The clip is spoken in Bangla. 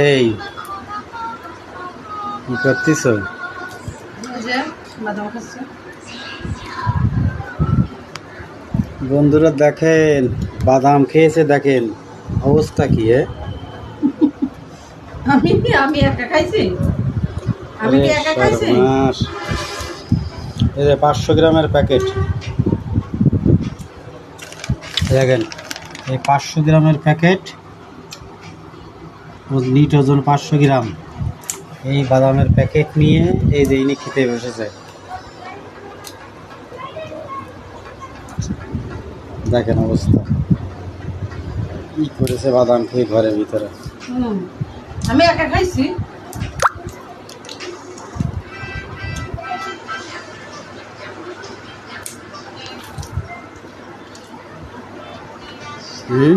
এই কি করতেছ? বন্ধুরা দেখেন, বাদাম খেয়েছে, দেখেন অবস্থা কি। আমি একা খাইছি, আমি কি একা খাইছি? এই যে 500 গ্রামের প্যাকেট দেখেন, এই 500 গ্রামের প্যাকেট, নিট ওজন 500 গ্রাম। এই বাদামের প্যাকেট নিয়ে এই যে ইনি খেতে বসেছে, দেখেন অবস্থা কি করেছে বাদাম খেয়ে ঘরের ভিতরে। আমি একা খাইছি। হুম।